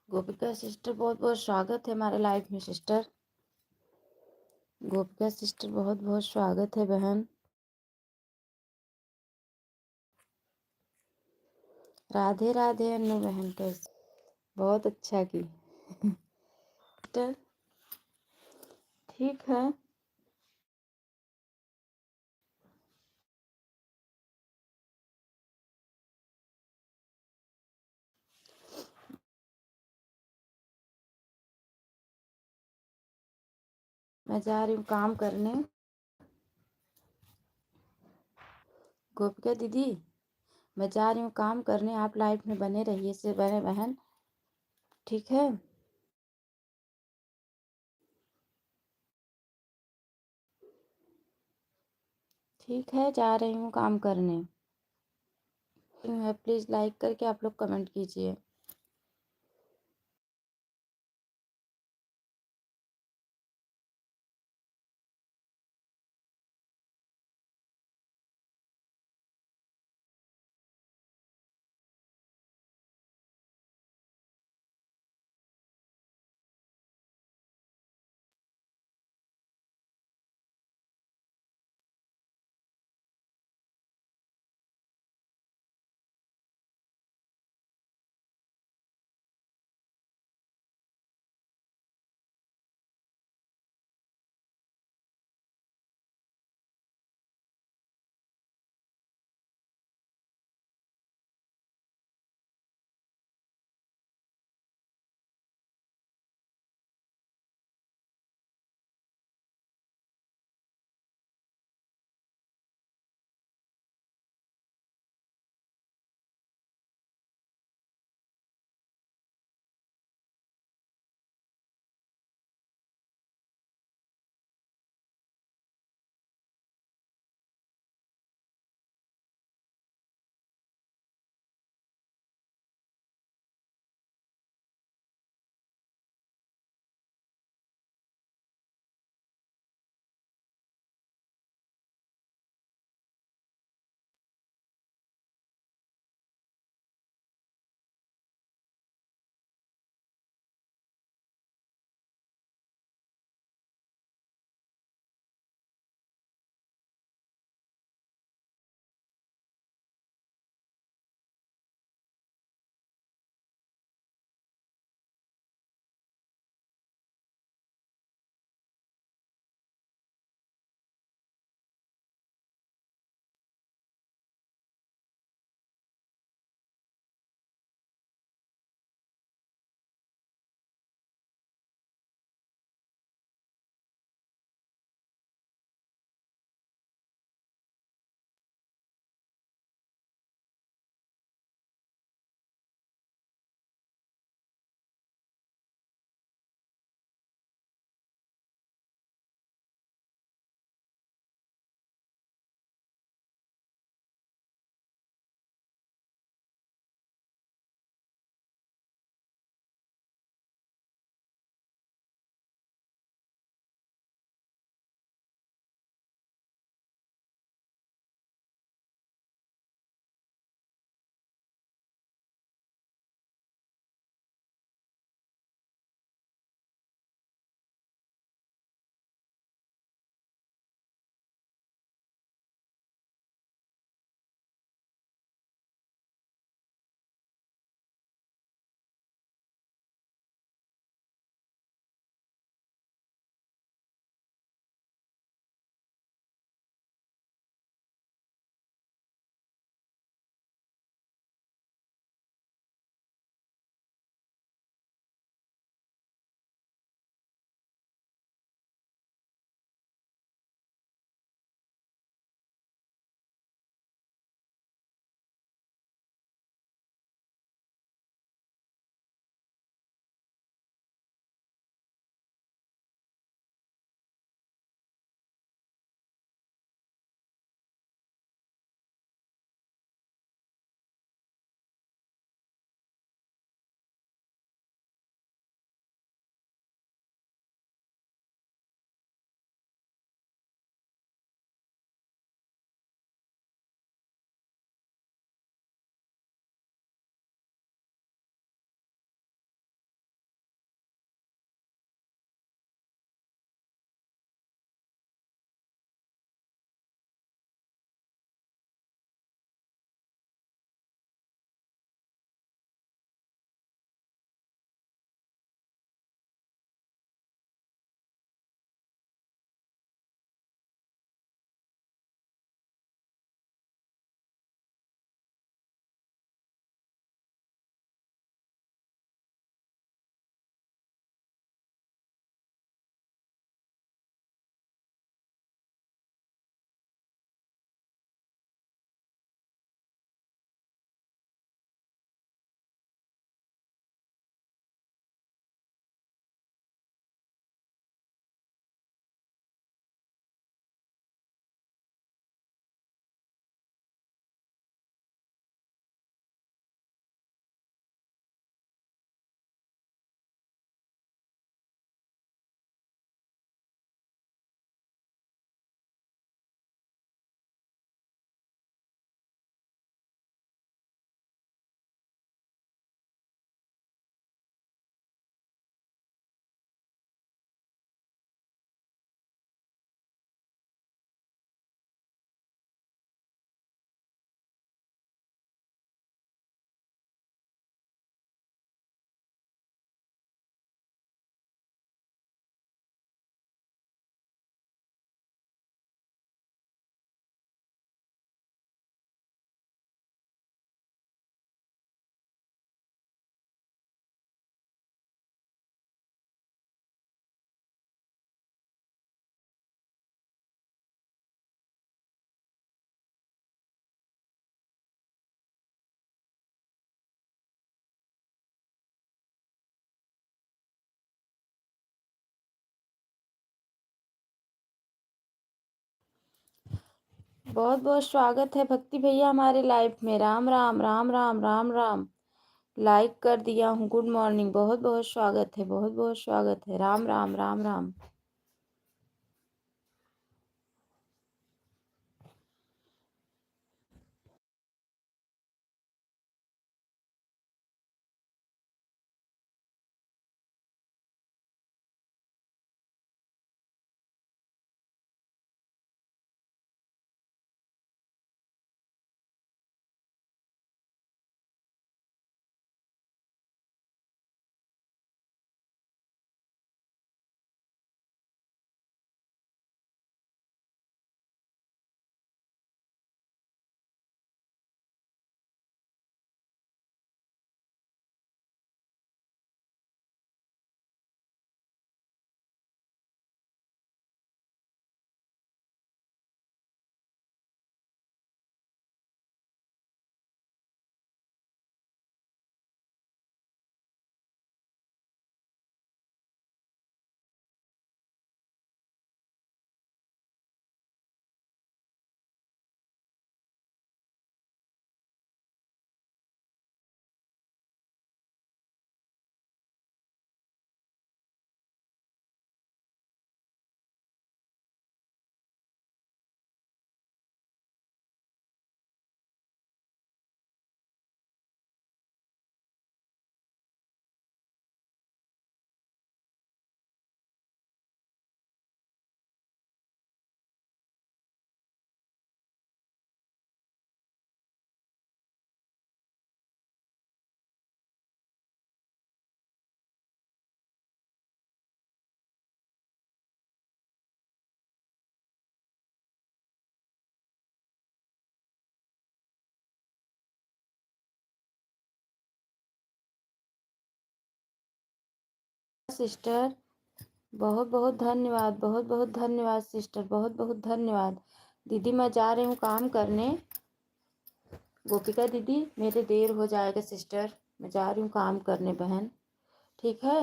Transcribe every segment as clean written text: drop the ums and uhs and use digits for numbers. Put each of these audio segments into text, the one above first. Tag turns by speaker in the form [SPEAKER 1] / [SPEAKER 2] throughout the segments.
[SPEAKER 1] गोपिका sister बहुत बहुत स्वागत है हमारे लाइफ में सिस्टर। गोपिका सिस्टर बहुत बहुत स्वागत है बहन। राधे राधे अन्नू बहन, कैसे? बहुत अच्छा की सिस्टर। ठीक है। मैं जा रही हूँ काम करने। गोपिका दीदी, मैं जा रही हूँ काम करने, आप लाइफ में बने रहिए से बने बहन। ठीक है। ठीक है, जा रही हूँ काम करने। प्लीज़ लाइक करके आप लोग कमेंट कीजिए। बहुत बहुत स्वागत है भक्ति भैया हमारे लाइफ में। राम राम राम राम राम राम। लाइक कर दिया हूँ। Good morning. बहुत बहुत स्वागत है, बहुत बहुत स्वागत है। राम राम राम राम। सिस्टर बहुत बहुत धन्यवाद, बहुत बहुत धन्यवाद सिस्टर, बहुत बहुत धन्यवाद। दीदी मैं जा रही हूँ काम करने। गोपिका दीदी मेरे देर हो जाएगा सिस्टर, मैं जा रही हूँ काम करने बहन। ठीक है।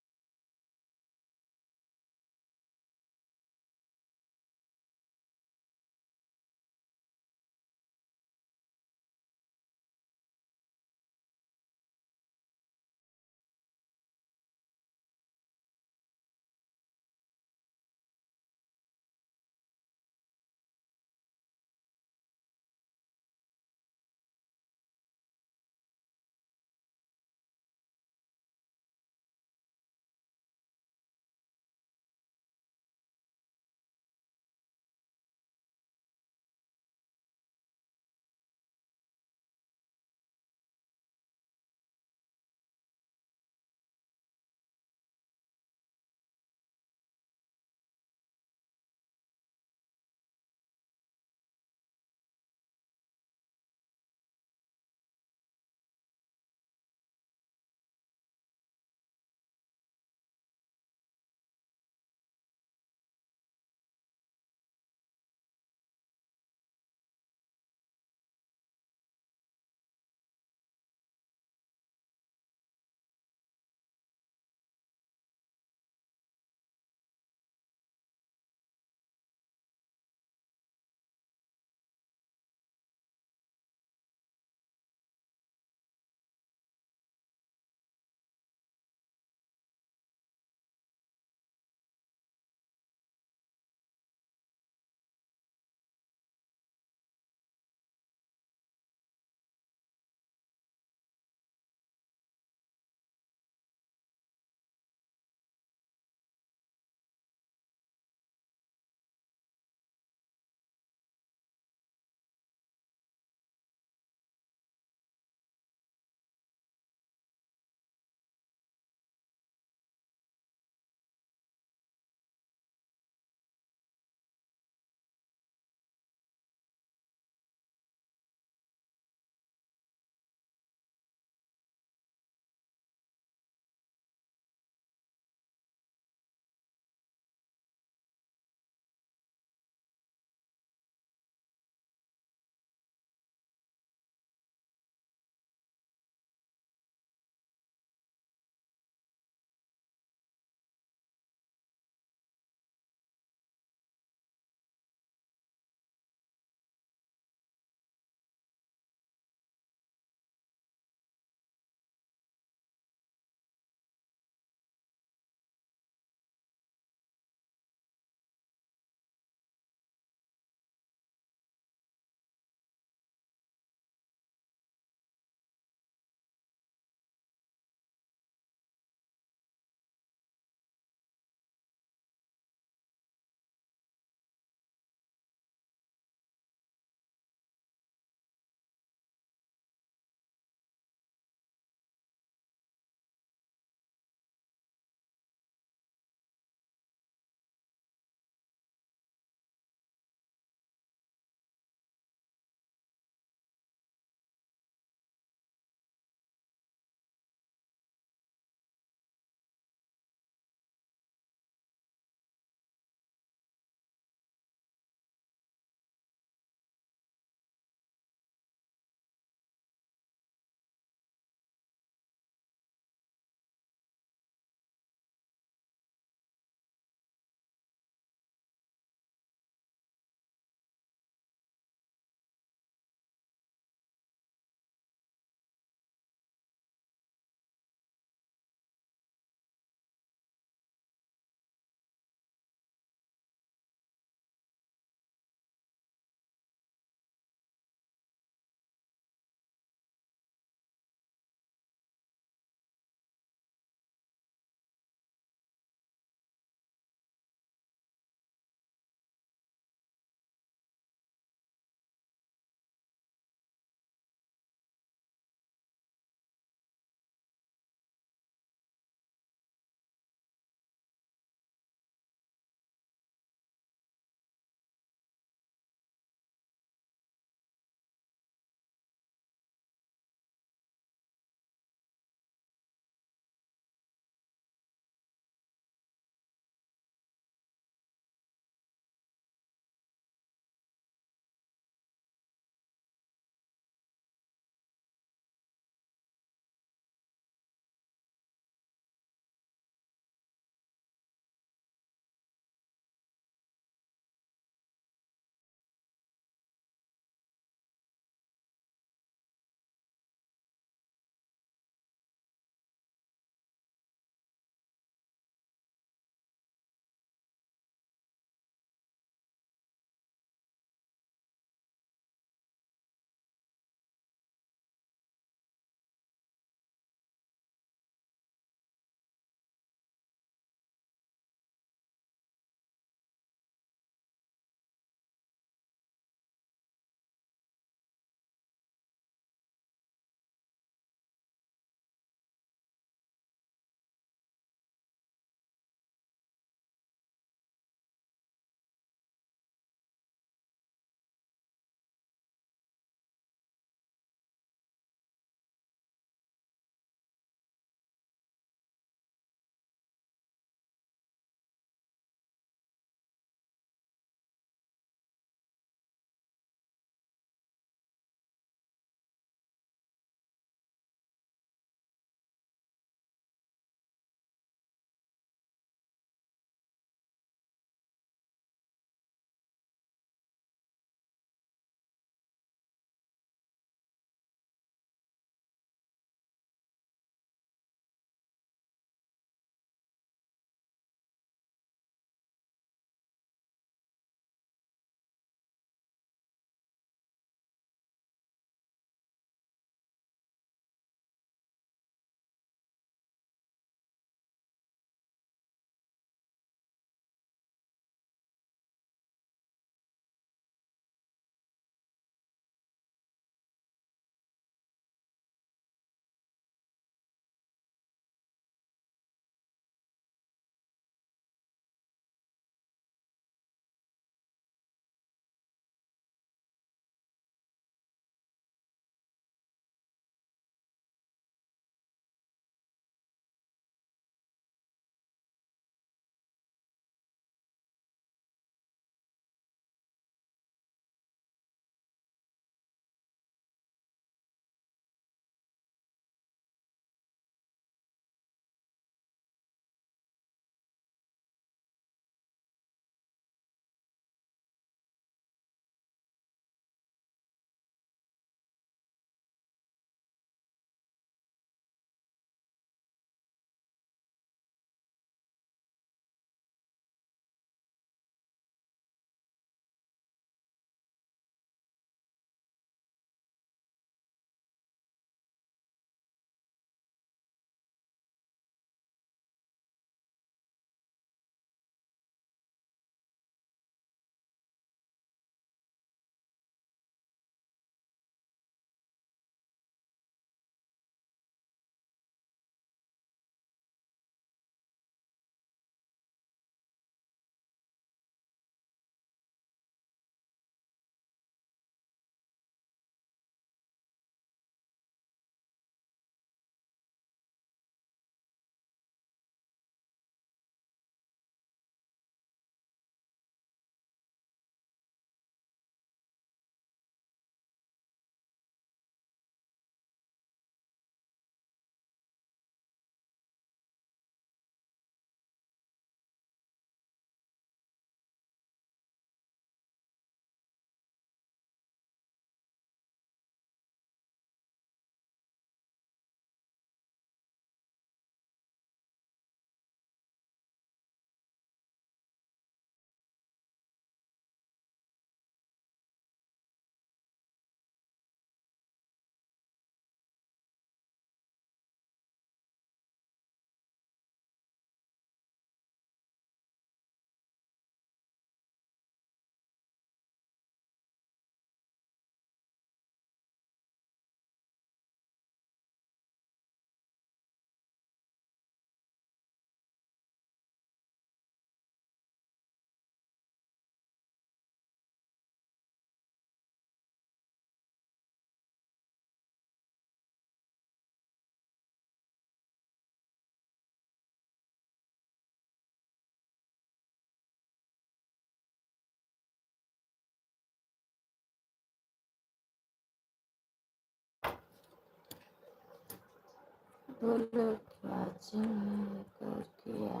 [SPEAKER 1] बोलो वाचिंग कर किया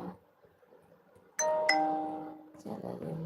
[SPEAKER 1] चला गया।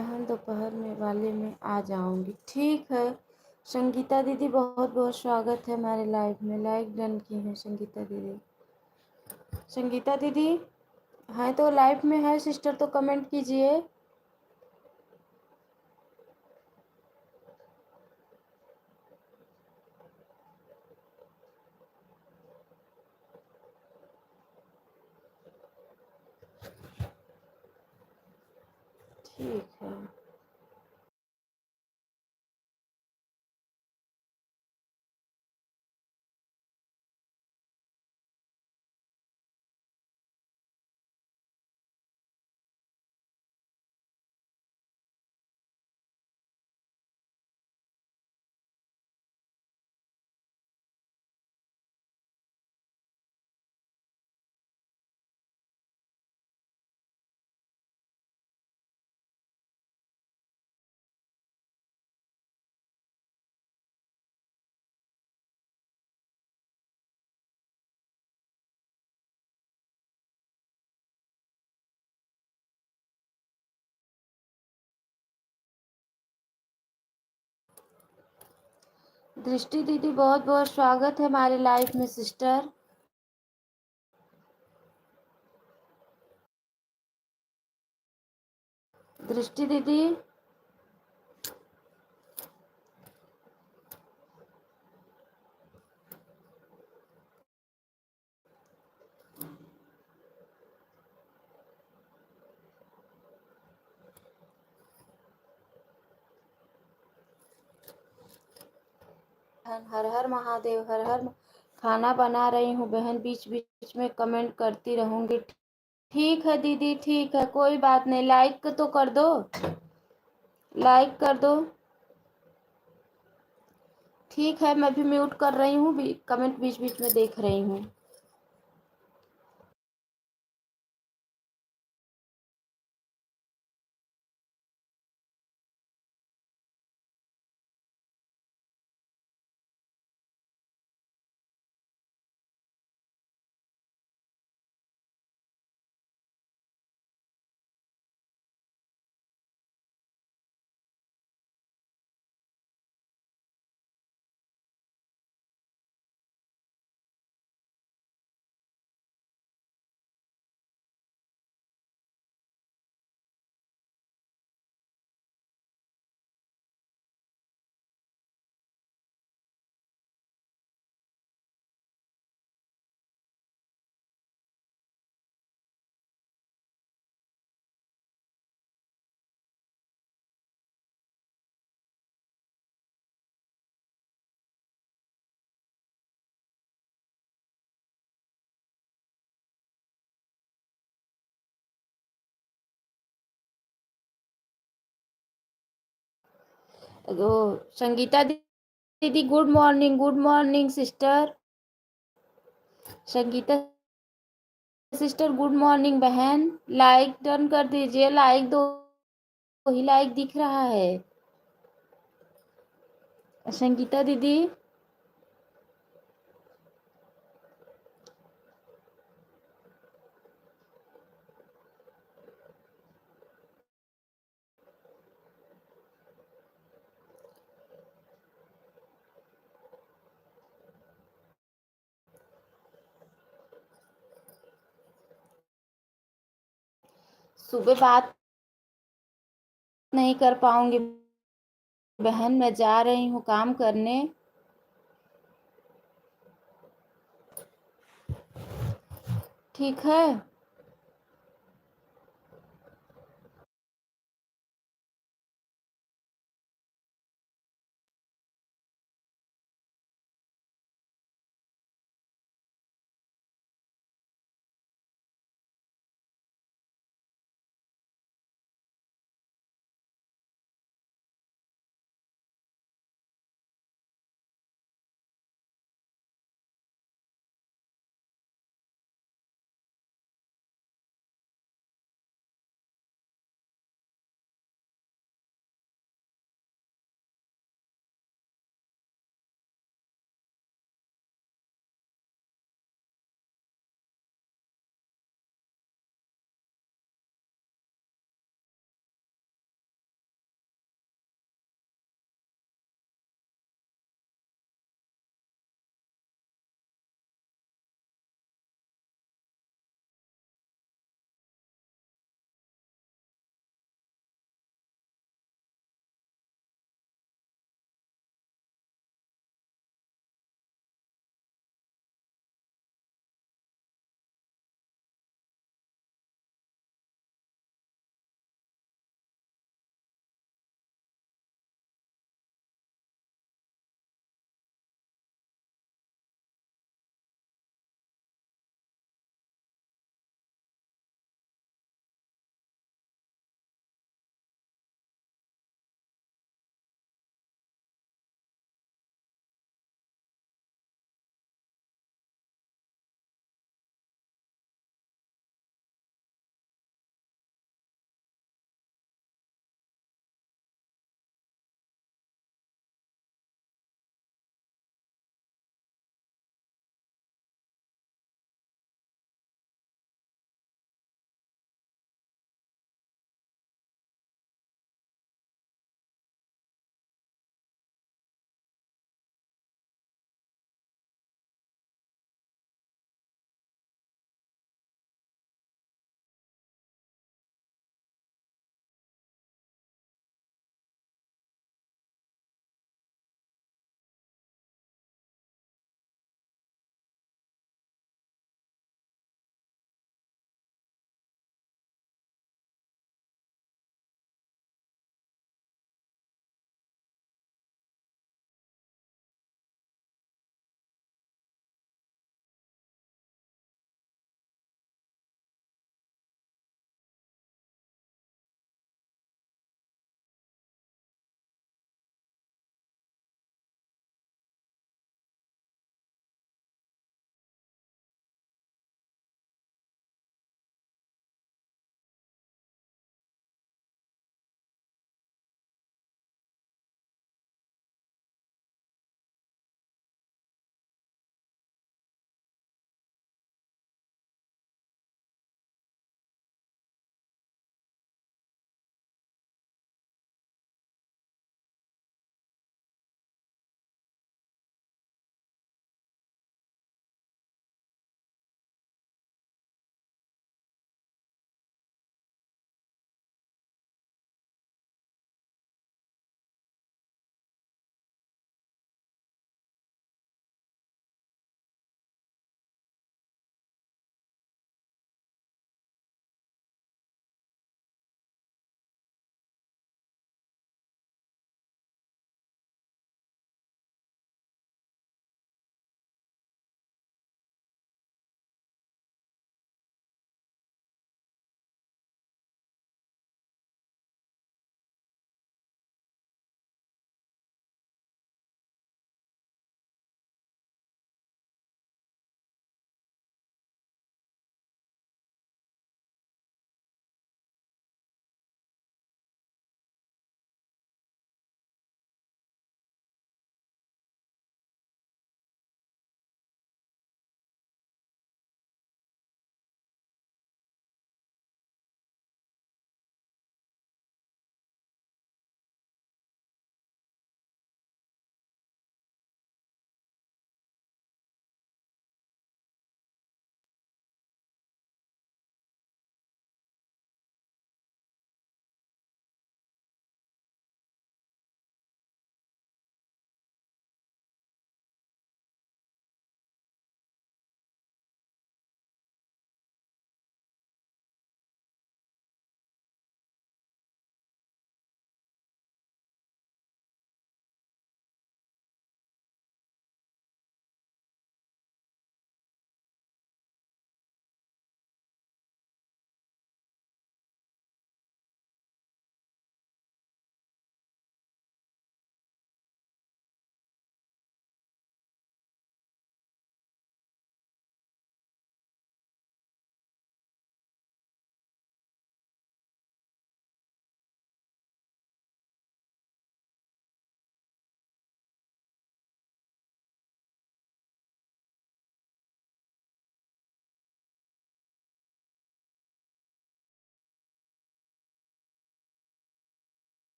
[SPEAKER 1] बहन दोपहर में वाले में आ जाऊंगी। ठीक है संगीता दीदी, बहुत बहुत स्वागत है हमारे लाइव में। लाइक डन की है संगीता दीदी। संगीता दीदी हैं तो लाइव में है सिस्टर, तो कमेंट कीजिए। ठीक है। दृष्टि दीदी बहुत बहुत स्वागत है हमारे लाइव में सिस्टर। दृष्टि दीदी हर हर महादेव, हर हर खाना बना रही हूँ बहन, बीच बीच में कमेंट करती रहूंगी। ठीक है दीदी, ठीक है, कोई बात नहीं। लाइक तो कर दो, लाइक कर दो। ठीक है मैं भी म्यूट कर रही हूँ, कमेंट बीच बीच में देख रही हूँ। ओ संगीता दीदी good morning, good morning sister. Sangeeta sister good morning बहन। लाइक डन कर दीजिए, लाइक दो ही लाइक दिख रहा है। संगीता दीदी सुबह बात नहीं कर पाऊंगी बहन, मैं जा रही हूँ काम करने। ठीक है।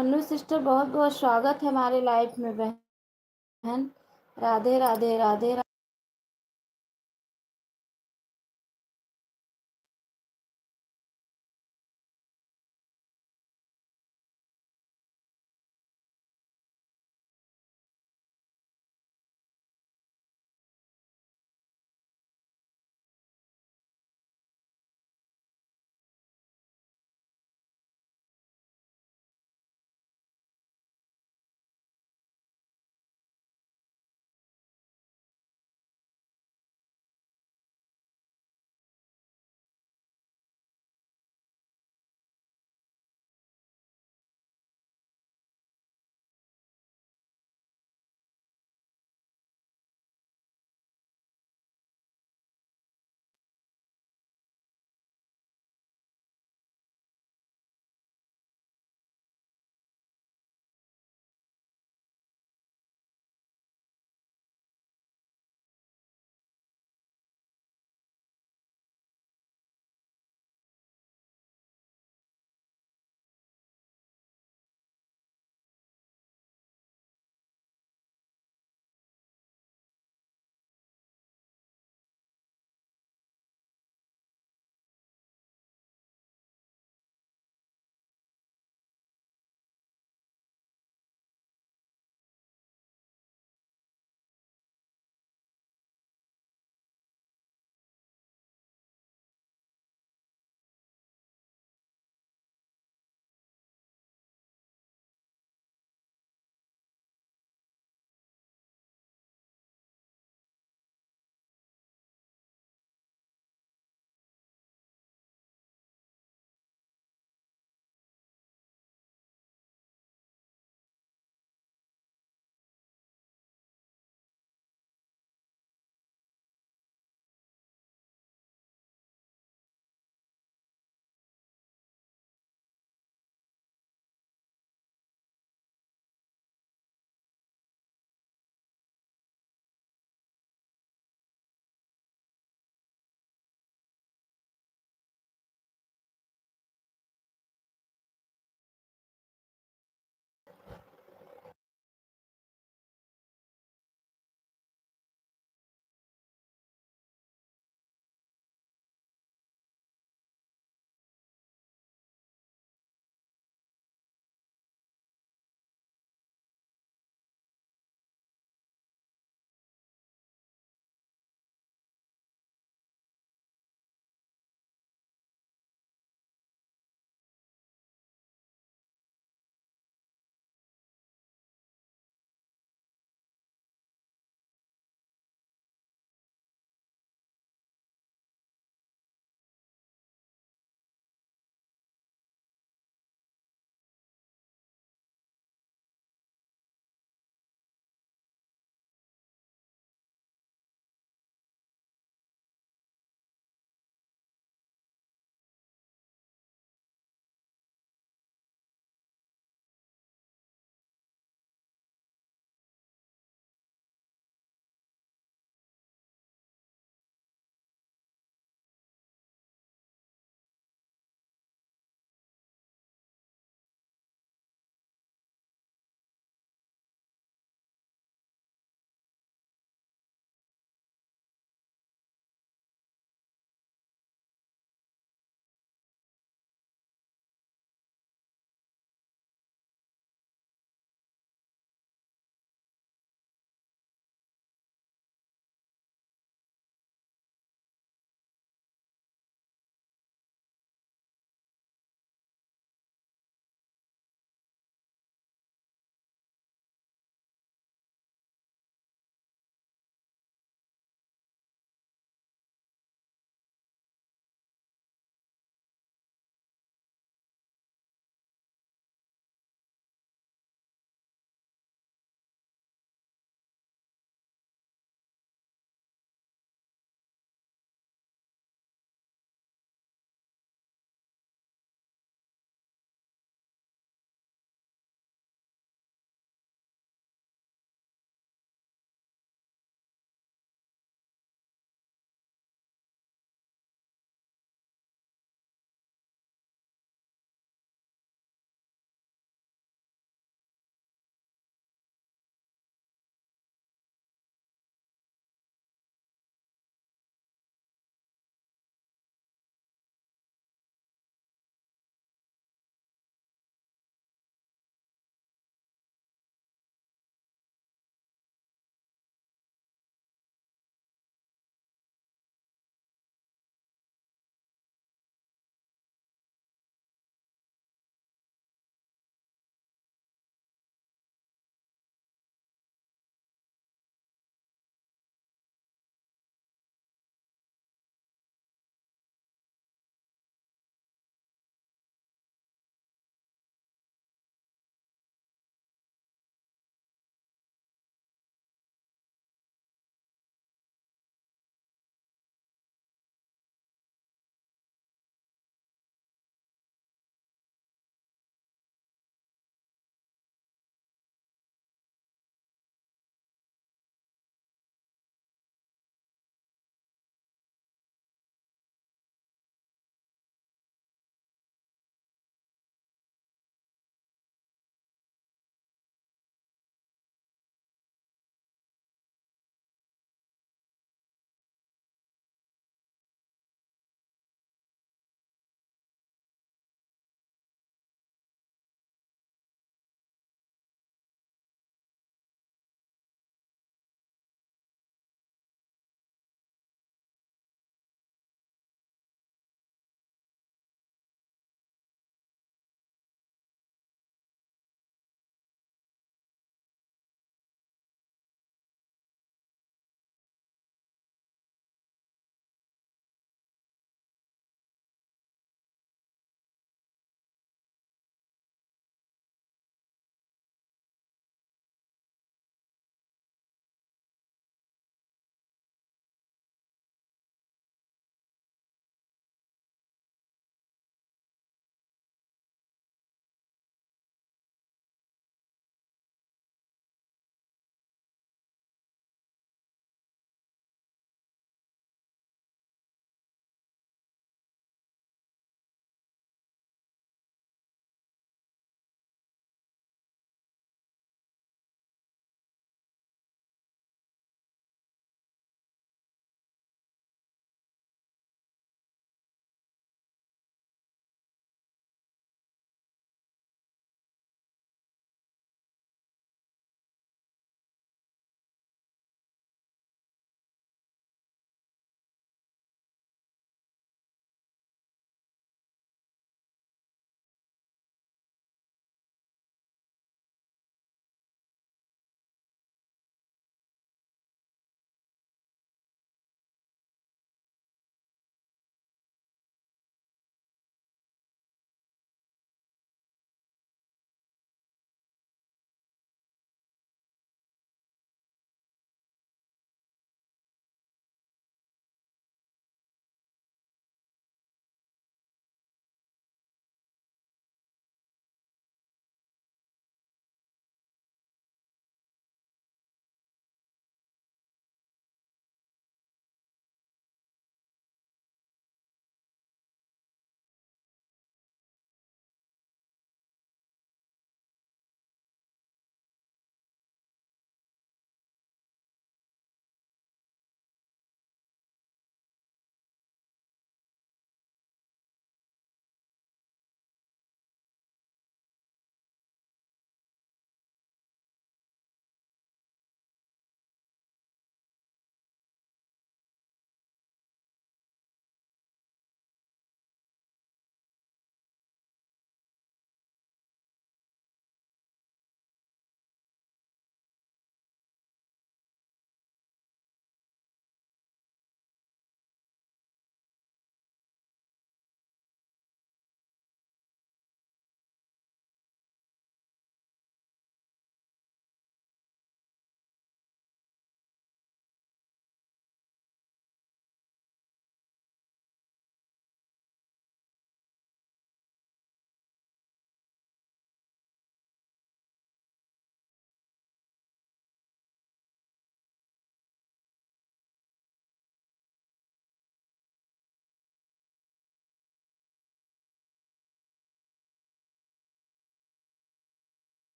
[SPEAKER 1] मन्नू सिस्टर बहुत बहुत स्वागत है हमारे लाइफ में बहन। राधे राधे राधे।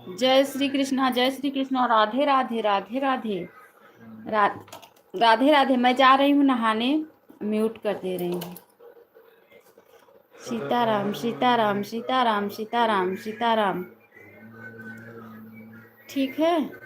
[SPEAKER 1] जय श्री कृष्ण और राधे राधे राधे राधे। रा, राधे राधे। मैं जा रही हूँ नहाने, म्यूट कर दे रही हूँ। सीताराम सीताराम सीताराम सीताराम सीताराम। ठीक है।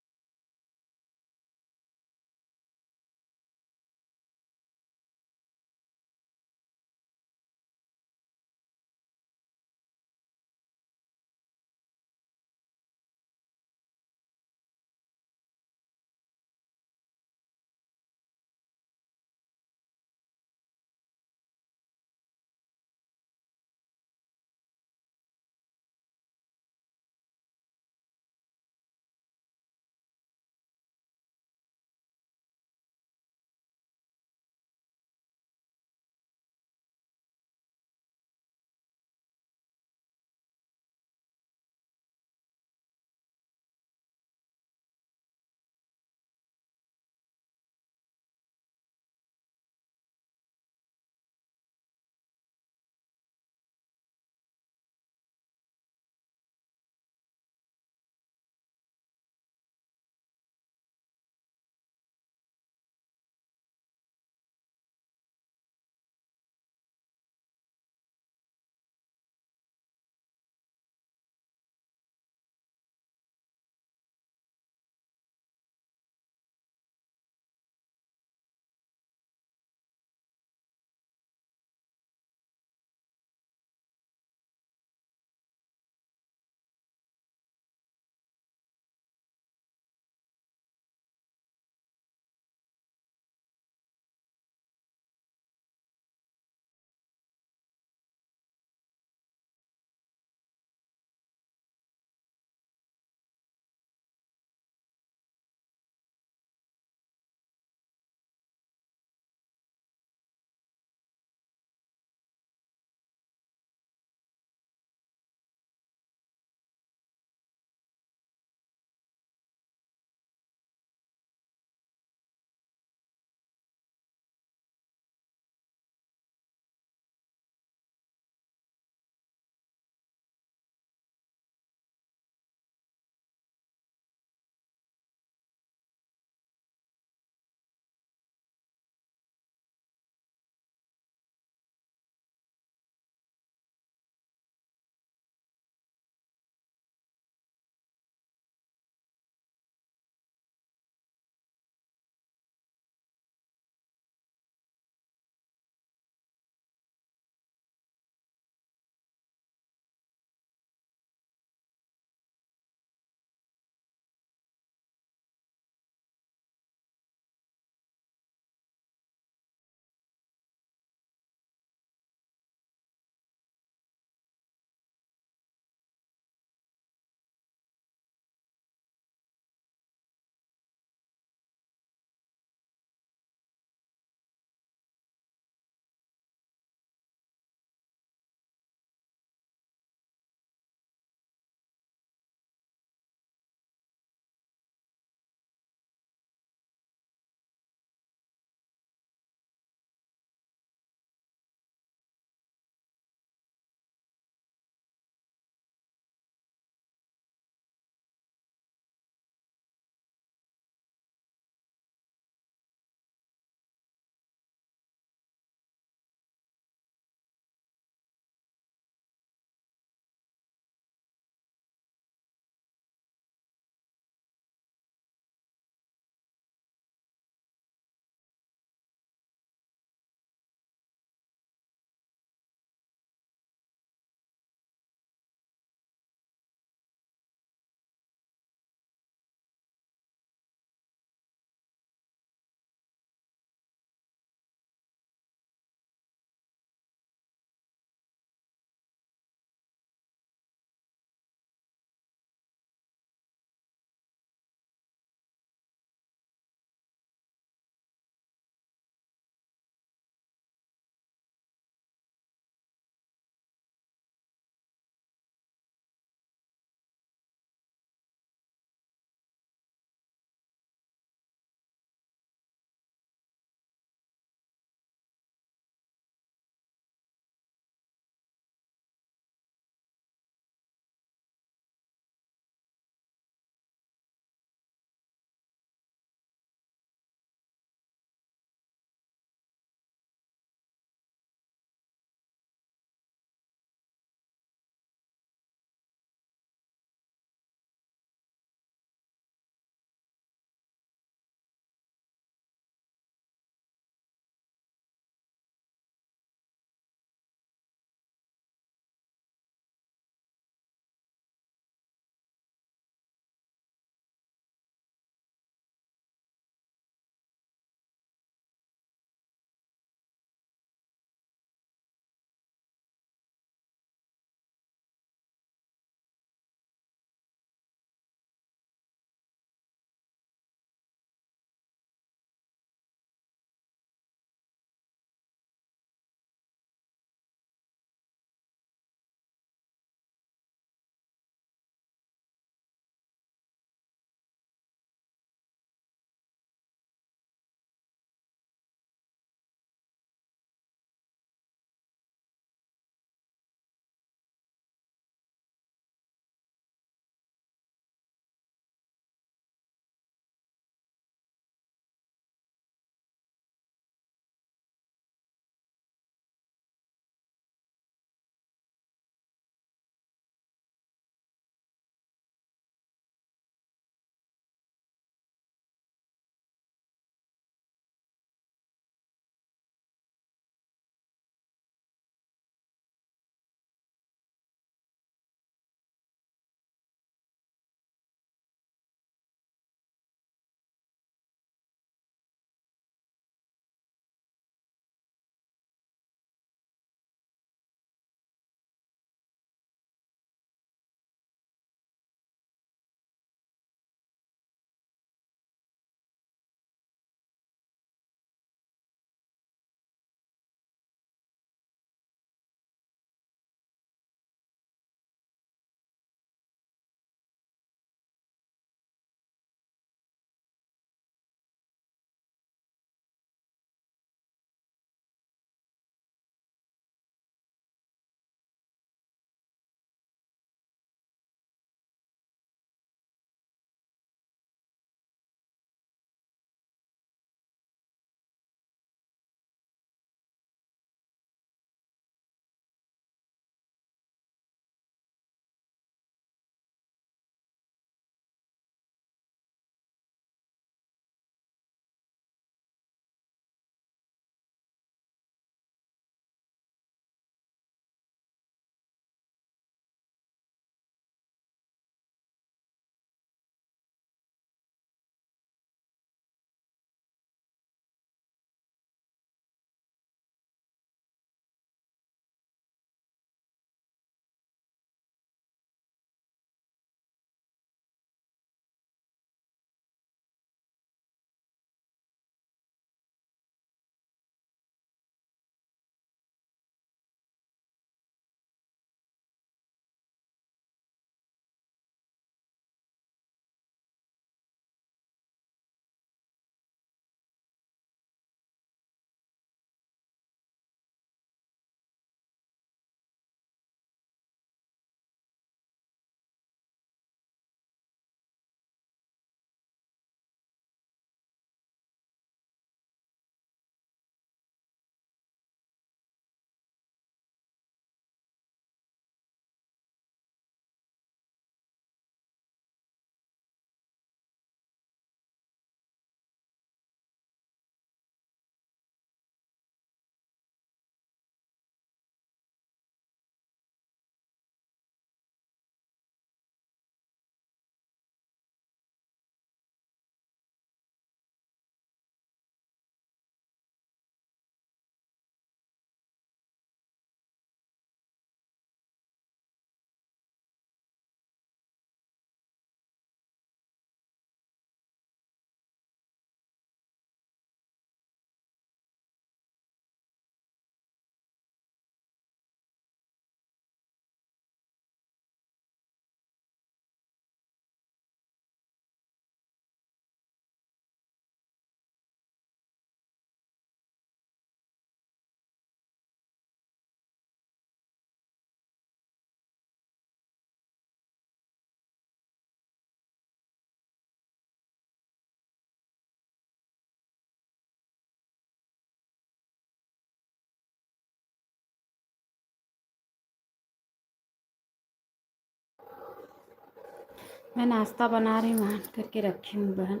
[SPEAKER 1] मैं नाश्ता बना रही हूँ, करके रखी हूँ बहन।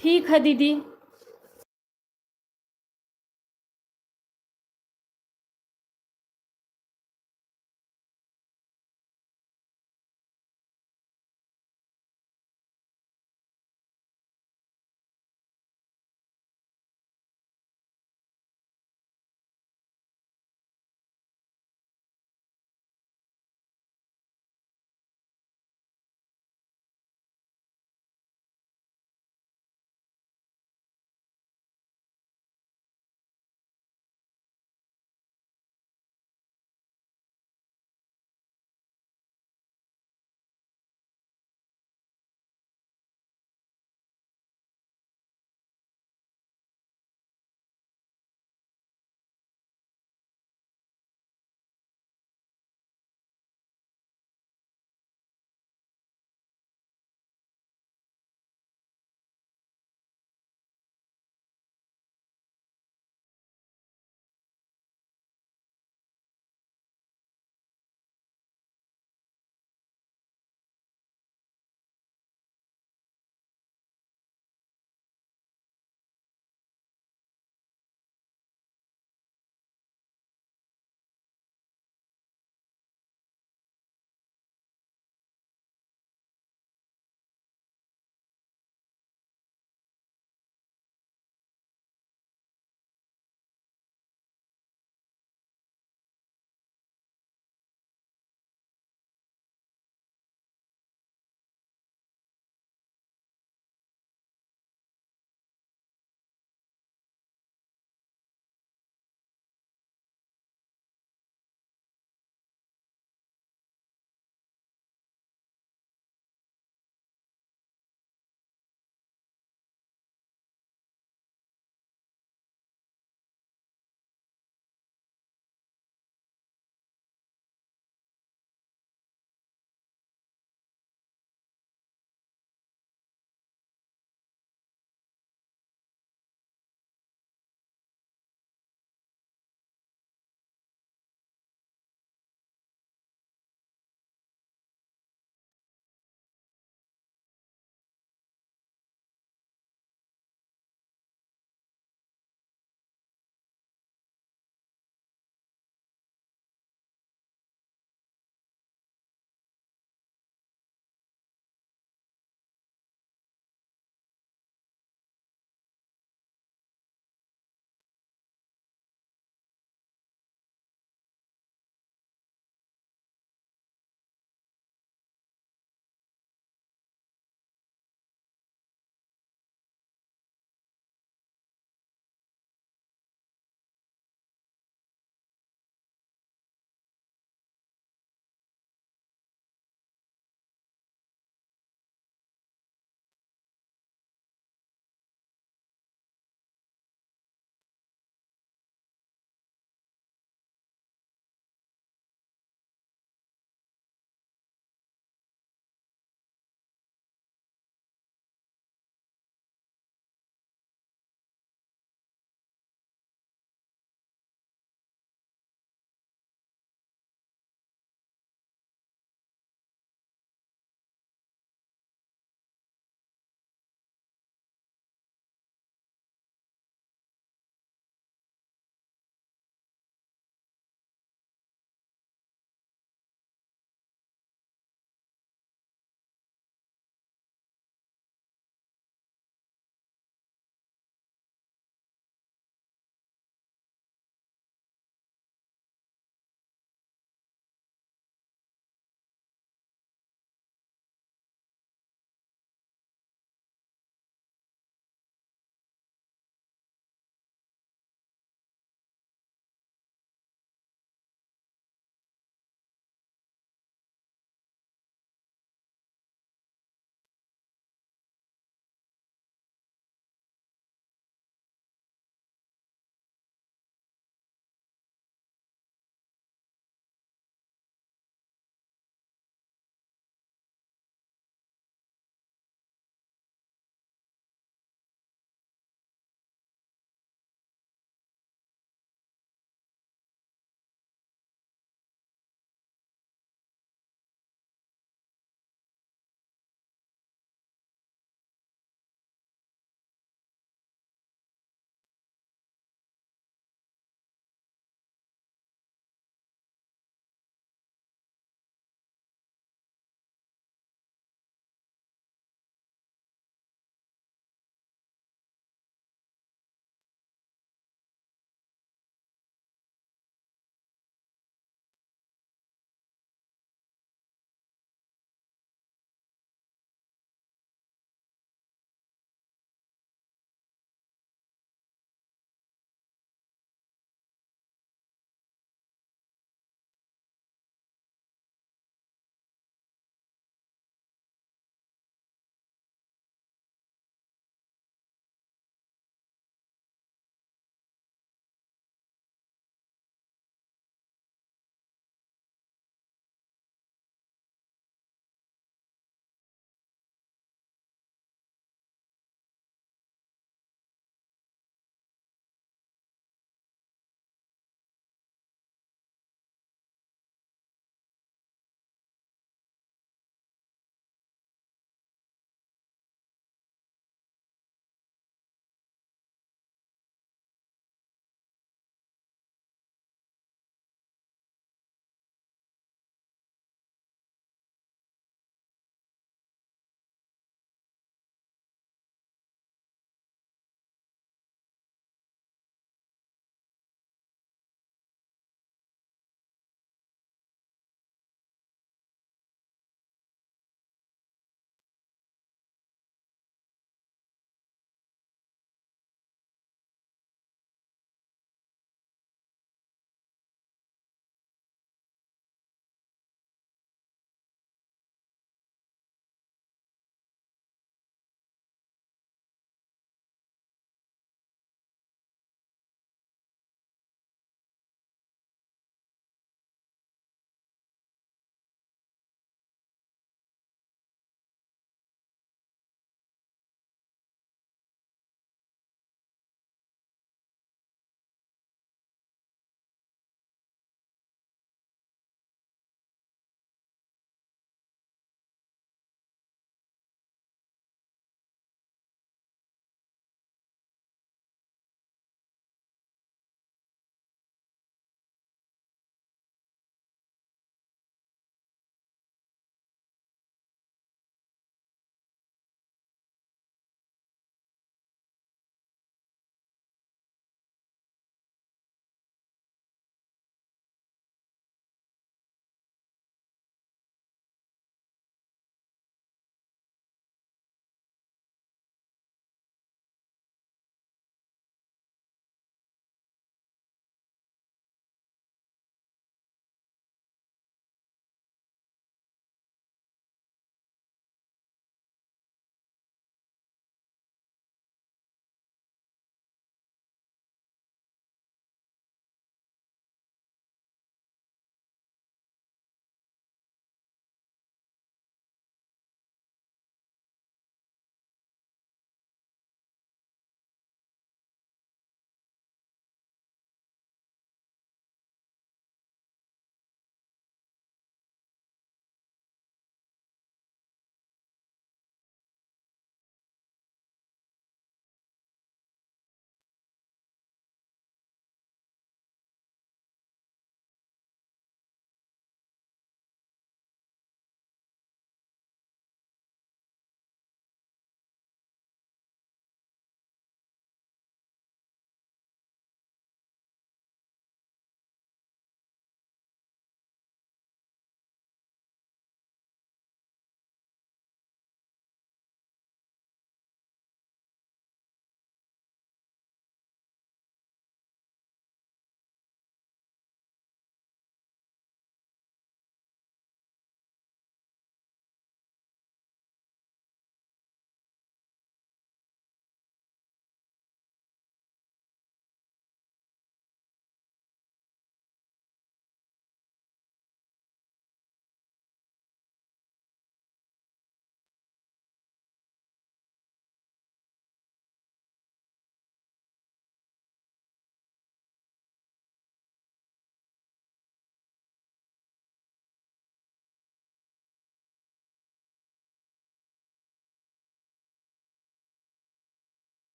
[SPEAKER 1] ठीक है दीदी।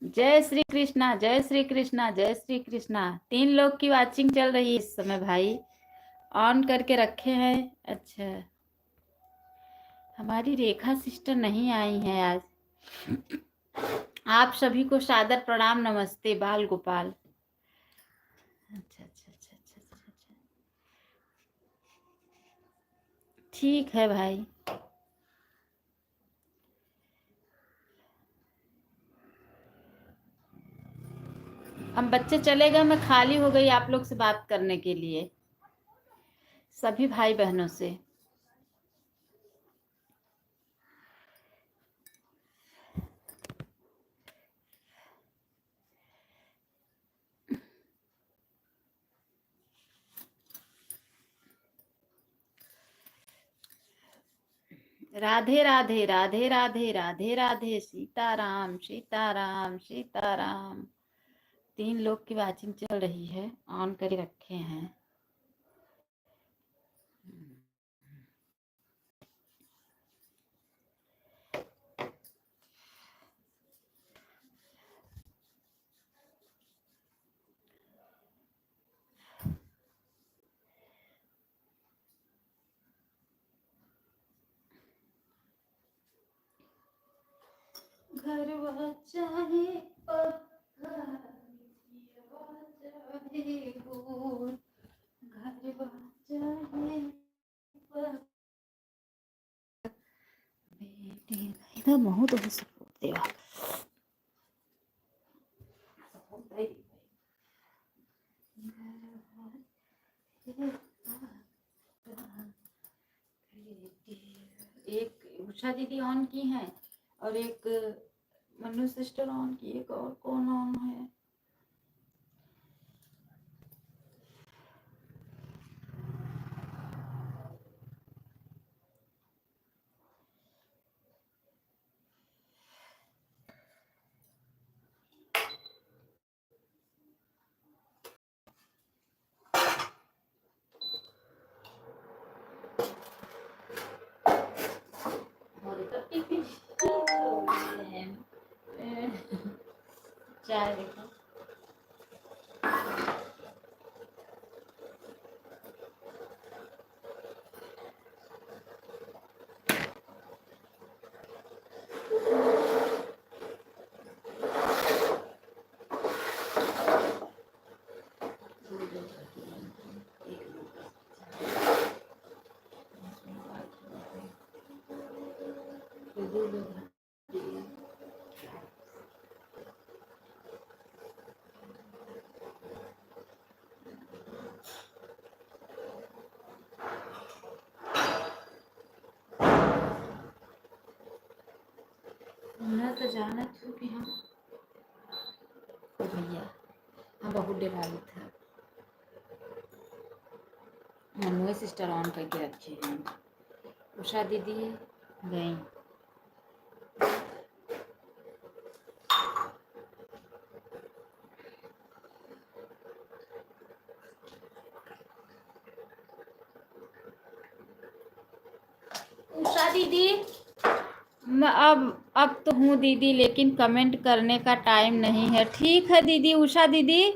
[SPEAKER 1] जय श्री कृष्णा, जय श्री कृष्णा, जय श्री कृष्णा। 3 लोग की वाचिंग चल रही है इस समय भाई, ऑन करके रखे हैं। अच्छा, हमारी रेखा सिस्टर नहीं आई हैं आज। आप सभी को सादर प्रणाम, नमस्ते बाल गोपाल। अच्छा अच्छा अच्छा अच्छा अच्छा अच्छा, ठीक है भाई। हम बच्चे चले गए, मैं खाली हो गई आप लोग से बात करने के लिए, सभी भाई बहनों से। राधे राधे राधे राधे राधे राधे, सीताराम सीताराम सीताराम। 3 लोग की वाचिंग चल रही है, ऑन करके रखे हैं। घर वह चाहे पक्का, वह चाहे गोल, घर वह चाहे पक्का, बेटी इधर बहुत हो सकते हो। एक उषा दीदी ऑन की हैं और एक मनु सिस्टर ऑन की, एक और कौन ऑन है? चाय देखो, मैं तो जाना था कि हम भैया हाँ बहुत डेराई था। मनु सिस्टर ऑन करके रखे हैं, उषा दीदी गई। उषा दीदी अब तो हूँ दीदी, लेकिन कमेंट करने का टाइम नहीं है। ठीक है दीदी, उषा दीदी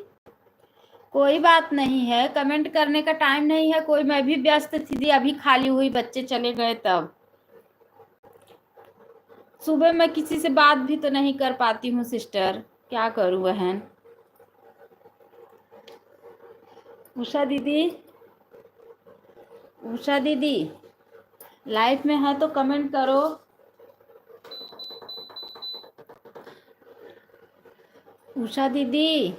[SPEAKER 1] कोई बात नहीं है, कमेंट करने का टाइम नहीं है कोई, मैं भी व्यस्त थी दी, अभी खाली हुई, बच्चे चले गए तब। सुबह मैं किसी से बात भी तो नहीं कर पाती हूँ सिस्टर, क्या करूँ बहन। उषा दीदी, उषा दीदी लाइफ में है तो कमेंट करो। उषा दीदी,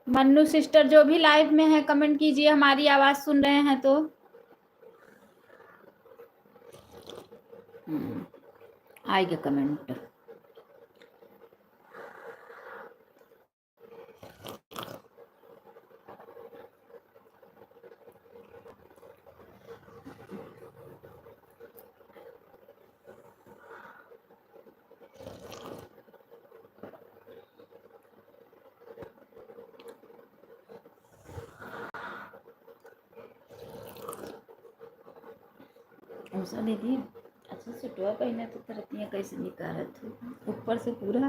[SPEAKER 1] मन्नू सिस्टर जो भी लाइव में है कमेंट कीजिए, हमारी आवाज सुन रहे हैं तो। आएगा कमेंट। उषा दीदी अच्छा सुटवा पहने तो तरतियाँ कैसे निकारत हो ऊपर से पूरा।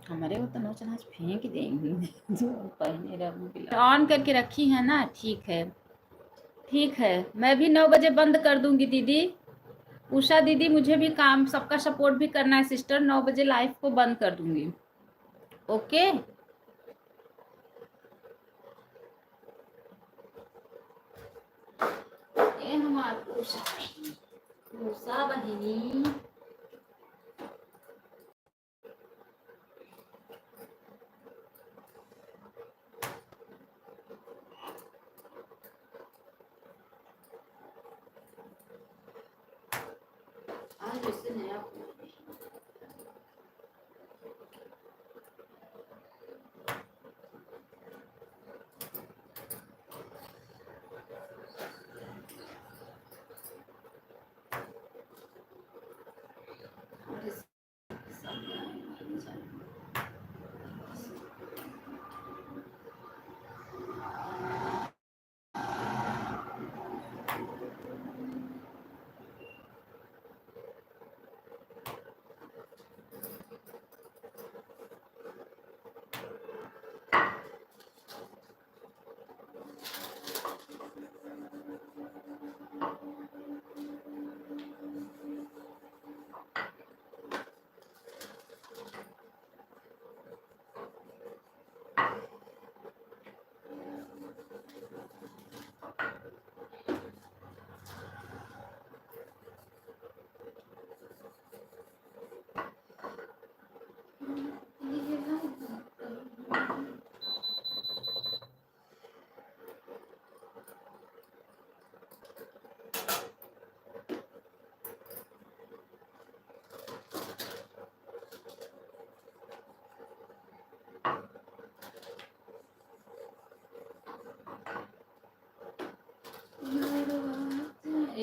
[SPEAKER 1] हमारे वो तो नोच नाच फेंक देंगी जो पहने रहूँगी। ऑन करके रखी है ना, ठीक है ठीक है। मैं भी 9 बजे बंद कर दूंगी दीदी। उषा दीदी मुझे भी काम सबका सपोर्ट भी करना है सिस्टर। 9 बजे लाइव को बंद कर दूंगी। ओके ये हमारी उषा बहिनी आज इससे नया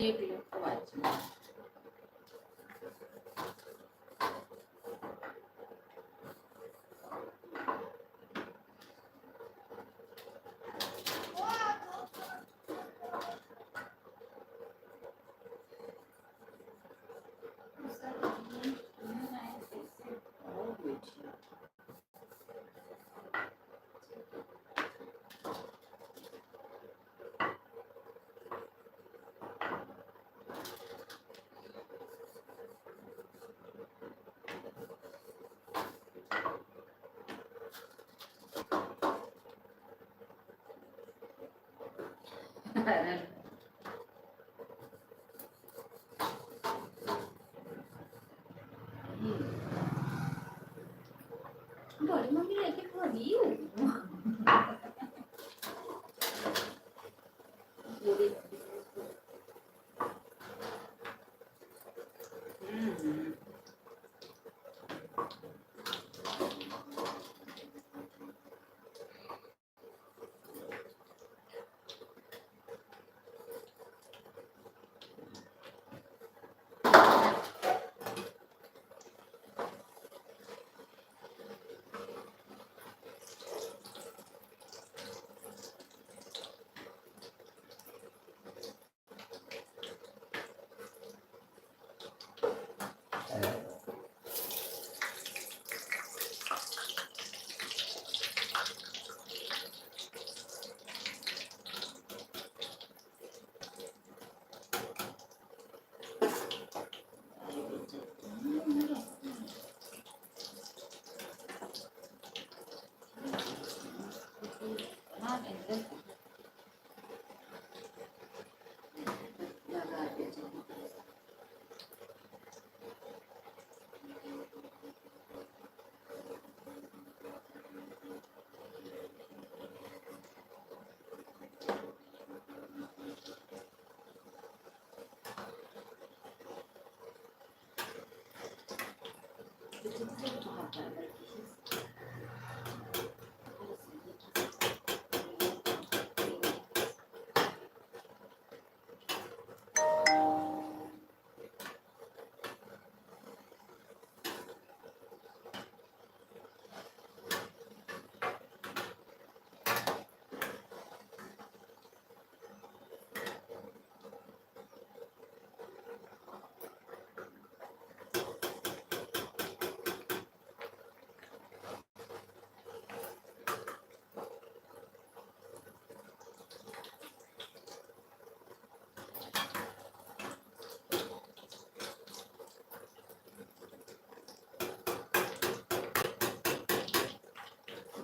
[SPEAKER 1] एक लोग आवाज में बड़ी मम्मी लेके भागी हूँ।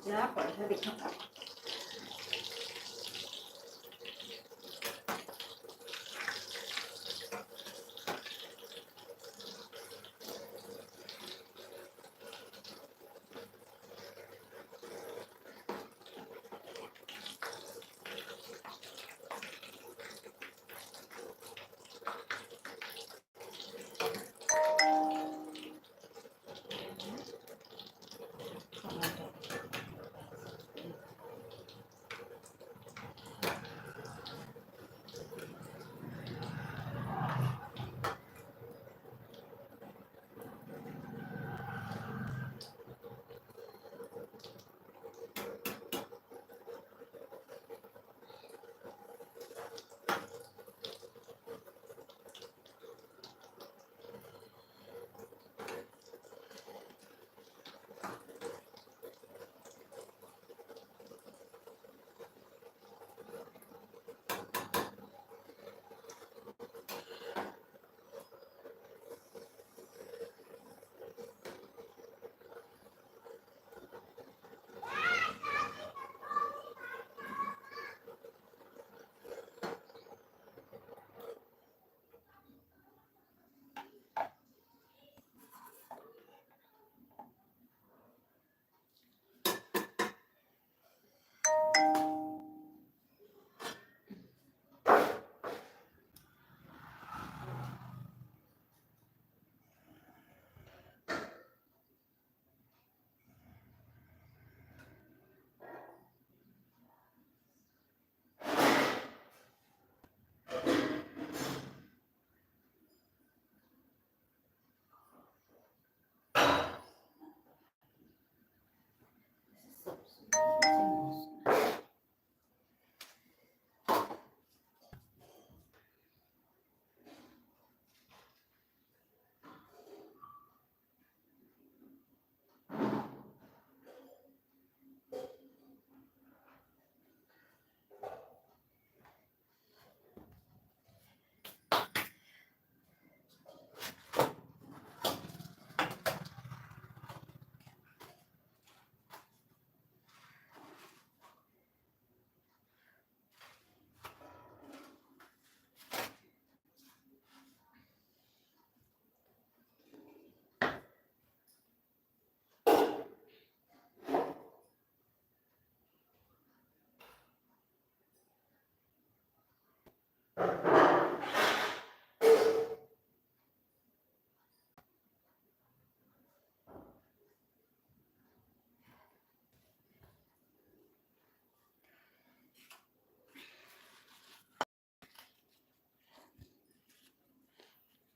[SPEAKER 1] जा पढ़ा लिखा।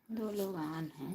[SPEAKER 1] दो लोग आन हैं।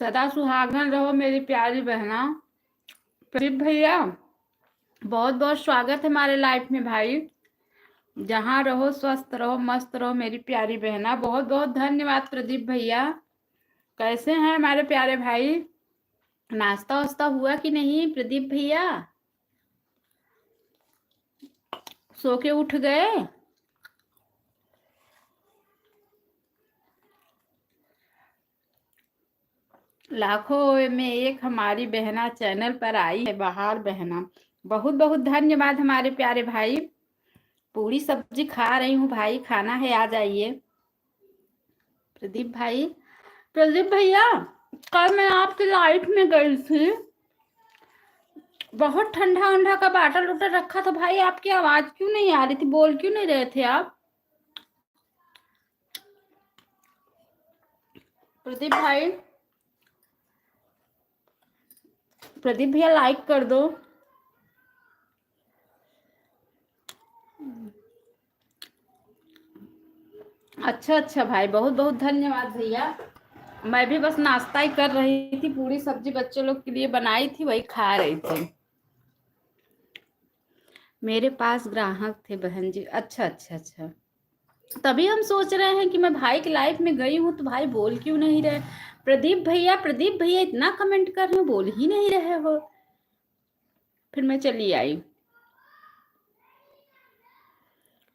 [SPEAKER 1] सदा सुहागन रहो मेरी प्यारी बहना। प्रदीप भैया बहुत बहुत स्वागत है हमारे लाइफ में भाई। जहाँ रहो स्वस्थ रहो मस्त रहो मेरी प्यारी बहना। बहुत बहुत धन्यवाद प्रदीप भैया। कैसे हैं हमारे प्यारे भाई? नाश्ता वास्ता हुआ कि नहीं प्रदीप भैया? सो के उठ गए? लाखों में एक हमारी बहना चैनल पर आई है, बहार बहना। बहुत बहुत धन्यवाद हमारे प्यारे भाई। पूरी सब्जी खा रही हूँ भाई, खाना है आ जाइए। प्रदीप भाई, प्रदीप भैया कल मैं आपकी लाइफ में गई थी, बहुत ठंडा उंडा का बाटल उटर रखा था भाई। आपकी आवाज क्यों नहीं आ रही थी? बोल क्यों नहीं रहे थे आप? प्रदीप भाई, प्रदीप भैया लाइक कर दो। अच्छा अच्छा भाई, बहुत बहुत धन्यवाद भैया। मैं भी बस नाश्ता ही कर रही थी, पूरी सब्जी बच्चे लोग के लिए बनाई थी, वही खा रही थी। मेरे पास ग्राहक थे बहन जी। अच्छा अच्छा अच्छा, तभी हम सोच रहे हैं कि मैं भाई की लाइफ में गई हूँ तो भाई बोल क्यों नहीं रहे? प्रदीप भैया, प्रदीप भैया इतना कमेंट कर रहे हो, बोल ही नहीं रहे हो। फिर मैं चली आई।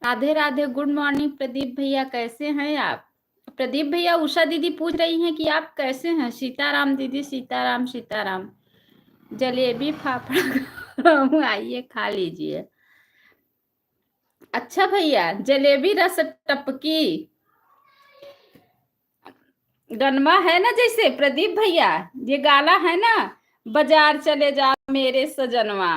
[SPEAKER 1] राधे राधे, गुड मॉर्निंग प्रदीप भैया, कैसे हैं आप? प्रदीप भैया, उषा दीदी पूछ रही हैं कि आप कैसे हैं? सीताराम दीदी, सीताराम सीताराम। जलेबी फाफड़ा आइए खा लीजिए। अच्छा भैया, जलेबी रस टपकी गनमा है ना, जैसे प्रदीप भैया ये गाना है ना, बाजार चले जा मेरे सजनवा।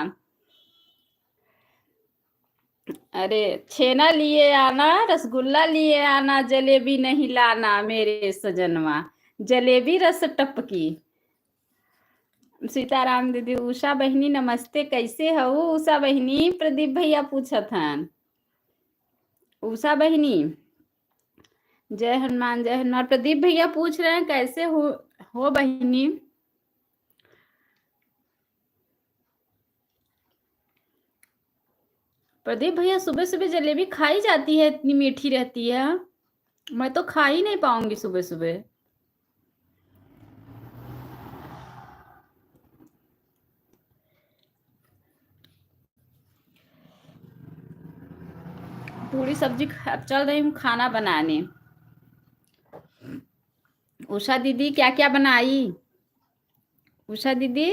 [SPEAKER 1] अरे छेना लिए आना, रसगुल्ला लिए आना, जलेबी नहीं लाना मेरे सजनवा। जलेबी रस टपकी। सीताराम दीदी, उषा बहनी नमस्ते, कैसे हो उषा बहनी? प्रदीप भैया पूछत हन। उषा बहनी, जय हनुमान जय हनुमान। प्रदीप भैया पूछ रहे हैं कैसे हो बहनी? प्रदीप भैया, सुबह सुबह जलेबी खाई जाती है? इतनी मीठी रहती है? मैं तो खा ही नहीं पाऊंगी सुबह सुबह। पूरी सब्जी चल रही हूँ खाना बनाने। उषा दीदी क्या क्या बनाई? उषा दीदी,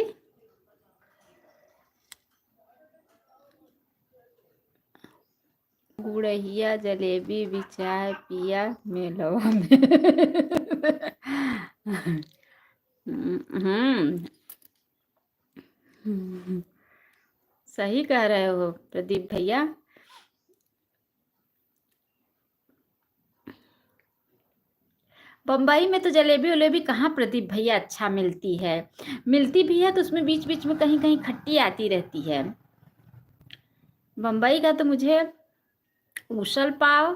[SPEAKER 1] गुड़हिया जलेबी भी चाय पिया मेलवा में। सही कह रहे हो प्रदीप भैया। बम्बई में तो जलेबी वलेबी कहाँ प्रदीप भैया अच्छा मिलती है। मिलती भी है तो उसमें बीच बीच में कहीं कहीं खट्टी आती रहती है। बम्बई का तो मुझे उसल पाव,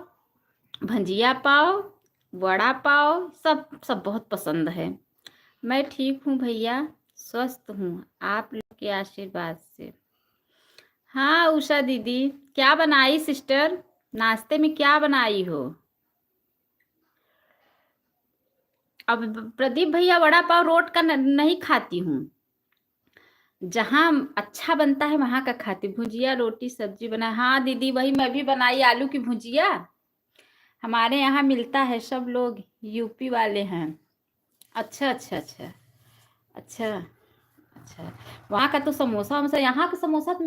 [SPEAKER 1] भंजिया पाव, वड़ा पाव सब सब बहुत पसंद है। मैं ठीक हूँ भैया, स्वस्थ हूँ आप लोग के आशीर्वाद से। हाँ उषा दीदी, क्या बनाई सिस्टर? नाश्ते में क्या बनाई हो? अब प्रदीप भैया, वड़ा पाव रोट का नहीं खाती हूँ। जहाँ अच्छा बनता है वहां का खाती। भुजिया रोटी सब्जी बना, हाँ दीदी वही मैं भी बनाई, आलू की भुजिया। हमारे यहाँ मिलता है, सब लोग यूपी वाले हैं। अच्छा अच्छा अच्छा अच्छा अच्छा। वहाँ का तो समोसा वमोसा, यहाँ का समोसा तो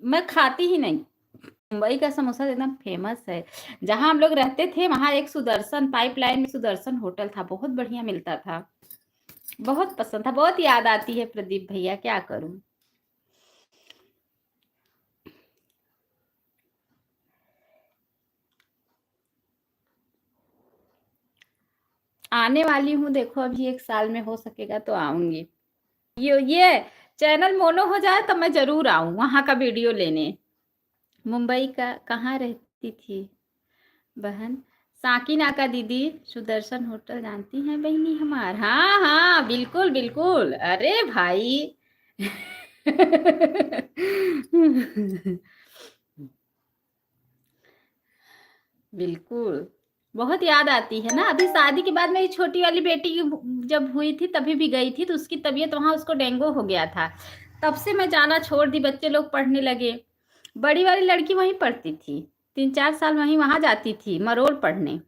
[SPEAKER 1] मैं खाती ही नहीं। मुंबई का समोसा एकदम फेमस है। जहाँ हम लोग रहते थे वहां एक सुदर्शन पाइपलाइन में सुदर्शन होटल था, बहुत बढ़िया मिलता था। बहुत पसंद था, बहुत याद आती है प्रदीप भैया, क्या करूं। आने वाली हूँ, देखो अभी 1 साल में हो सकेगा तो आऊंगी। ये चैनल मोनो हो जाए तो मैं जरूर आऊं वहां का वीडियो लेने। मुंबई का कहाँ रहती थी बहन? साकिना का दीदी, सुदर्शन होटल जानती हैं बहनी हमार? हाँ हाँ, बिल्कुल बिल्कुल। अरे भाई बिल्कुल, बहुत याद आती है ना। अभी शादी के बाद मेरी छोटी वाली बेटी जब हुई थी तभी भी गई थी, तो उसकी तबीयत, वहाँ उसको डेंगू हो गया था। तब से मैं जाना छोड़ दी, बच्चे लोग पढ़ने लगे। बड़ी वाली लड़की वहीं पढ़ती थी, 3-4 साल वहीं वहाँ जाती थी मरोड़ पढ़ने।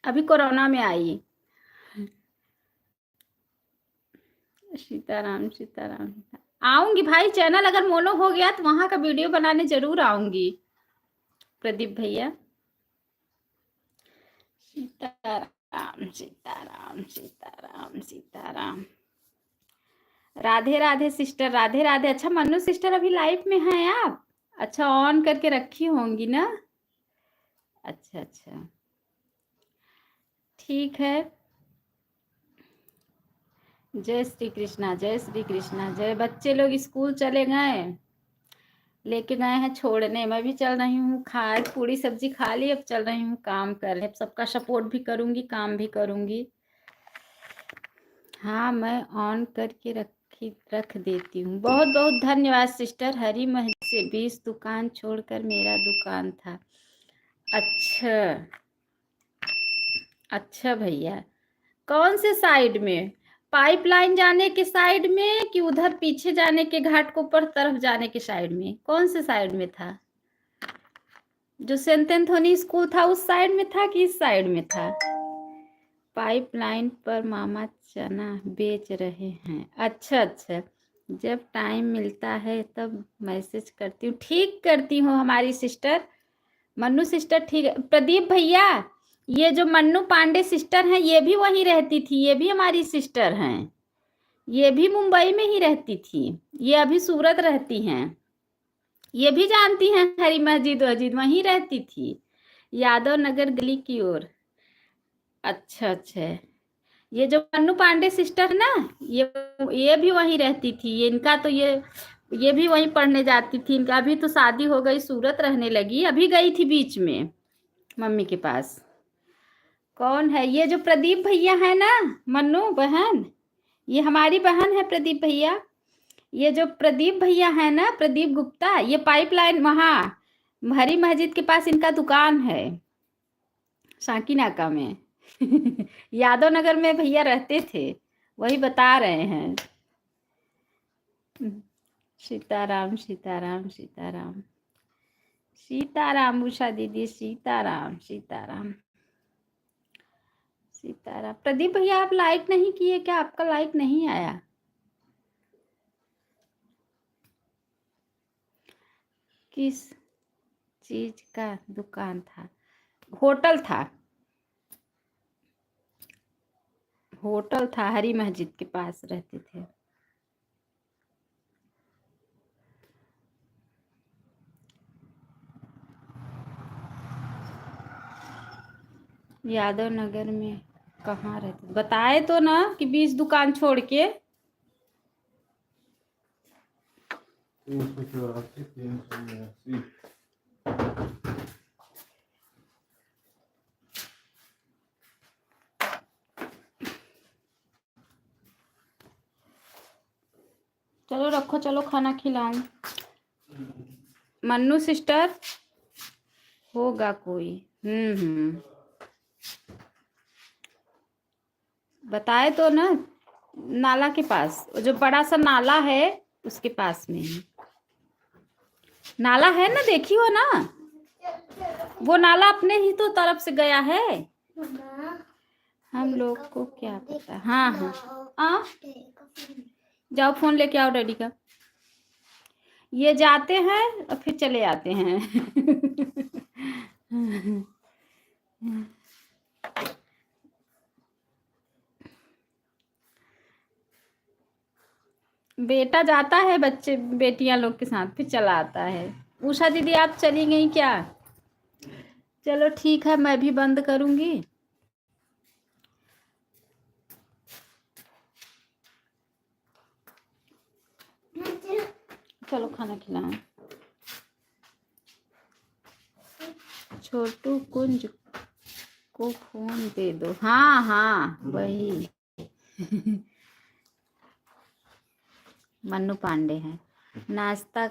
[SPEAKER 1] अभी कोरोना में आई। सीताराम सीताराम। आऊंगी भाई, चैनल अगर मोनो हो गया तो वहां का वीडियो बनाने जरूर आऊंगी प्रदीप भैया। सीताराम सीताराम सीताराम सीताराम। राधे राधे सिस्टर, राधे राधे। अच्छा मन्नू सिस्टर अभी लाइव में हैं आप? अच्छा, ऑन करके रखी होंगी ना। अच्छा अच्छा, ठीक है। जय श्री कृष्णा, जय श्री कृष्णा, जय। बच्चे लोग स्कूल चले गए, लेके गए हैं छोड़ने। मैं भी चल रही हूँ, खा पूरी सब्जी खा ली, अब चल रही हूँ काम करने। सबका सपोर्ट भी करूंगी, काम भी करूंगी। हाँ, मैं ऑन करके रख देती हूँ। बहुत बहुत धन्यवाद सिस्टर। हरी महजिद से 20 दुकान छोड़कर मेरा दुकान था। अच्छा अच्छा भैया, कौन से साइड में? पाइपलाइन जाने के साइड में कि उधर पीछे जाने के घाट को ऊपर तरफ जाने के साइड में? कौन से साइड में था? जो सेंट एंथोनी स्कूल था उस साइड में था कि इस साइड में था? पाइपलाइन पर मामा चना बेच रहे हैं। अच्छा अच्छा, जब टाइम मिलता है तब मैसेज करती हूँ। ठीक करती हूँ हमारी सिस्टर मन्नू सिस्टर, ठीक है। प्रदीप भैया, ये जो मन्नू पांडे सिस्टर हैं ये भी वहीं रहती थी, ये भी हमारी सिस्टर हैं। ये भी मुंबई में ही रहती थी, ये अभी सूरत रहती हैं। ये भी जानती हैं हरी मस्जिद वस्जिद, वहीं रहती थी, यादव नगर गली की ओर। अच्छा अच्छा, ये जो मन्नू पांडे सिस्टर ना, ये भी वहीं रहती थी। ये इनका तो ये भी वहीं पढ़ने जाती थी। इनका अभी तो शादी हो गई, सूरत रहने लगी। अभी गई थी बीच में मम्मी के पास। कौन है ये जो प्रदीप भैया है ना? मन्नू बहन, ये हमारी बहन है प्रदीप भैया। ये जो प्रदीप भैया है ना, प्रदीप गुप्ता, ये पाइपलाइन वहाँ हरी मस्जिद के पास इनका दुकान है, साकीनाका में। यादव नगर में भैया रहते थे, वही बता रहे हैं। सीताराम सीताराम सीताराम सीताराम। उषा दीदी सीताराम सीताराम सीताराम। प्रदीप भैया आप लाइक नहीं किए क्या? आपका लाइक नहीं आया? किस चीज का दुकान था? होटल था, होटल था, हरी मस्जिद के पास रहते थे। यादव नगर में कहाँ रहते? बताए तो ना कि 20 दुकान छोड़ के।
[SPEAKER 2] 384, 382।
[SPEAKER 1] चलो रखो, चलो खाना खिलाऊं। मन्नू सिस्टर होगा कोई। बताए तो ना, नाला के पास, जो बड़ा सा नाला है उसके पास में है। नाला है ना, देखी हो ना? वो नाला अपने ही तो तरफ से गया है, हम लोग को क्या पता। हाँ हाँ, आ जाओ फोन लेके आओ डैडी का। ये जाते हैं और फिर चले आते हैं। बेटा जाता है बच्चे बेटियां लोग के साथ, फिर चला आता है। उषा दीदी आप चली गई क्या? चलो ठीक है, मैं भी बंद करूंगी। चलो खाना खिलाएं। छोटू कुंज को फोन दे दो। हाँ हाँ वही मन्नू पांडे हैं। नाश्ता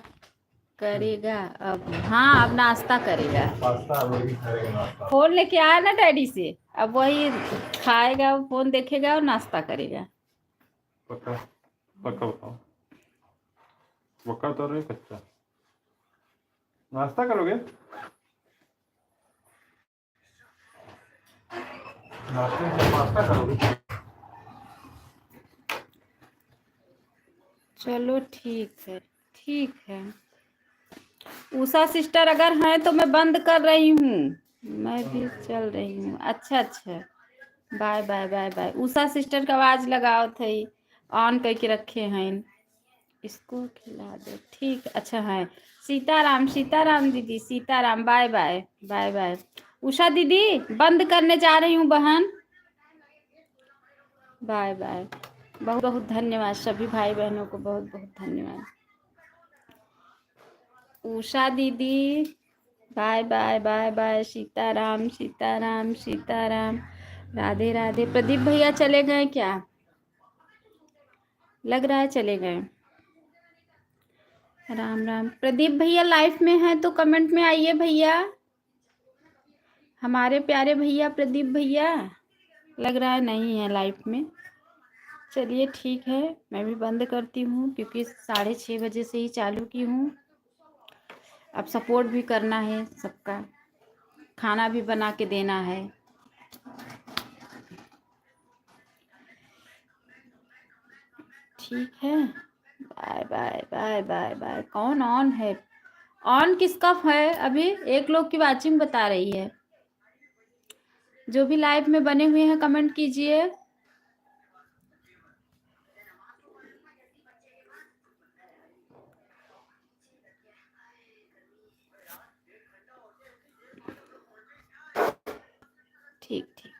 [SPEAKER 1] करेगा अब? हाँ अब नाश्ता करेगा।
[SPEAKER 2] पास्ता वही खाएगा नाश्ता।
[SPEAKER 1] फोन लेके आया ना डैडी से, अब वही खाएगा, फोन देखेगा और नाश्ता करेगा।
[SPEAKER 2] पक्का पक्का बताओ, पक्का तो रहे कच्चा नाश्ता करोगे? नाश्ते में पास्ता करोगे?
[SPEAKER 1] चलो ठीक है, ठीक है। उषा सिस्टर अगर हैं तो मैं बंद कर रही हूँ, मैं भी चल रही हूँ। अच्छा अच्छा, bye bye bye bye. Usha sister का आवाज लगाओ थी, ऑन करके रखे हैं। इसको खिला दो, ठीक। अच्छा है। सीताराम सीताराम दीदी, Sitaram. Bye bye bye bye. Usha दीदी बंद करने जा रही हूँ बहन, बाय बाय। बहुत बहुत धन्यवाद सभी भाई बहनों को, बहुत बहुत धन्यवाद। उषा दीदी bye bye bye bye. Sitaram Sitaram Sitaram, Radhe Radhe. Pradeep भैया चले गए क्या? लग रहा है चले गए। राम राम। प्रदीप भैया लाइफ में हैं तो कमेंट में आइए भैया, हमारे प्यारे भैया प्रदीप भैया। लग रहा है नहीं है लाइफ में। चलिए ठीक है, मैं भी बंद करती हूँ क्योंकि 6:30 बजे से ही चालू की हूँ। अब सपोर्ट भी करना है सबका, खाना भी बना के देना है। ठीक है, bye bye bye bye bye. कौन ऑन है? ऑन किसका है? अभी एक लोग की वाचिंग बता रही है। जो भी लाइव में बने हुए हैं कमेंट कीजिए। ठीक ठीक,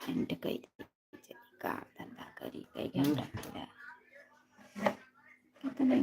[SPEAKER 1] एंड कई काम धंधा करी कई घंटा कितने